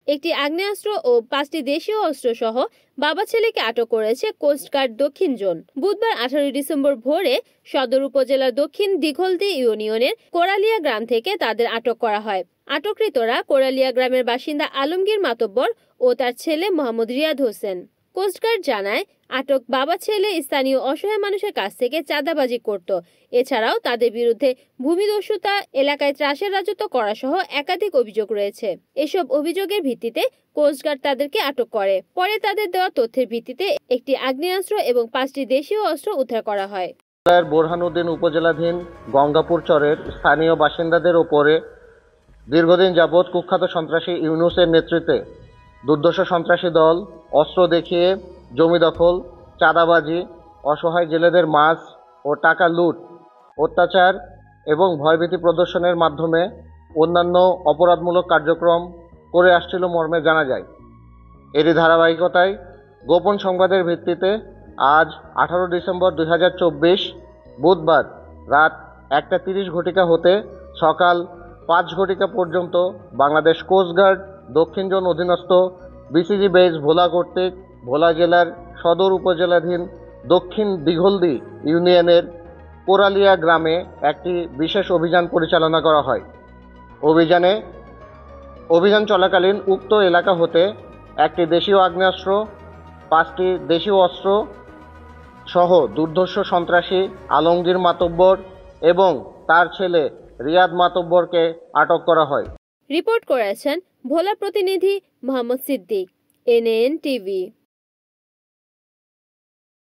একটি আগ্নেয়াস্ত্র ও 5টি দেশীয় অস্ত্র সহ বাবা ছেলেকে আটক করেছে কোস্টগার্ড দক্ষিণ জোন। বুধবার 18 ডিসেম্বর ভোরে সদর উপজেলার দক্ষিণ দিঘলদি ইউনিয়নের কোরালিয়া গ্রাম থেকে তাদের আটক করা হয়। আটককৃতরা কোরালিয়া গ্রামের বাসিন্দা আলমগীর মাতব্বর ও তার ছেলে মোহাম্মদ রিয়াদ হোসেন। কোস্টগার্ড জানায়, আটক বাবা ছেলে স্থানীয় অসহায় মানুষের কাছ থেকে চাঁদাবাজি করত। এছাড়াও তাদের বিরুদ্ধে ভূমিদস্যুতা, এলাকায় ত্রাসের রাজত্ব করা সহ একাধিক অভিযোগ রয়েছে। এসব অভিযোগের ভিত্তিতে কোস্টগার্ড তাদেরকে আটক করে। পরে তাদের দেওয়া তথ্যের ভিত্তিতে একটি আগ্নেয়াস্ত্র এবং 5টি দেশীয় অস্ত্র উদ্ধার করা হয়। বোরহানুদ্দিন উপজেলাধীন গঙ্গাপুর চরের স্থানীয় বাসিন্দাদের ওপরে দীর্ঘদিন যাবৎ কুখ্যাত সন্ত্রাসী ইউনুসের নেতৃত্বে দুর্ধর্ষ সন্ত্রাসী দল অস্ত্র দেখিয়ে জমি দখল, চাঁদাবাজি, অসহায় জেলেদের মাছ ও টাকা লুট, অত্যাচার এবং ভয়ভীতি প্রদর্শনের মাধ্যমে অন্যান্য অপরাধমূলক কার্যক্রম করে আসছিল মর্মে জানা যায়। এরই ধারাবাহিকতায় গোপন সংবাদের ভিত্তিতে আজ 18 ডিসেম্বর 2024 বুধবার রাত 1:30 হতে সকাল 5 ঘটিকা পর্যন্ত বাংলাদেশ কোস্টগার্ড দক্ষিণ জোন অধীনস্থ বিসিজি বেস ভোলা কর্তৃক ভোলা জেলার সদর উপজেলাধীন দক্ষিণ দিঘলদি ইউনিয়নের কোরালিয়া গ্রামে একটি বিশেষ অভিযান পরিচালনা করা হয়। অভিযান চলাকালীন উক্ত এলাকা হতে একটি দেশীয় আগ্নেয়াস্ত্র, 5টি দেশীয় অস্ত্র সহ দুর্ধর্ষ সন্ত্রাসী আলমগীর মাতব্বর এবং তার ছেলে রিয়াদ মাতব্বরকে আটক করা হয়। রিপোর্ট করেছেন ভোলা প্রতিনিধি মোহাম্মদ সিদ্দিক, NAN TV।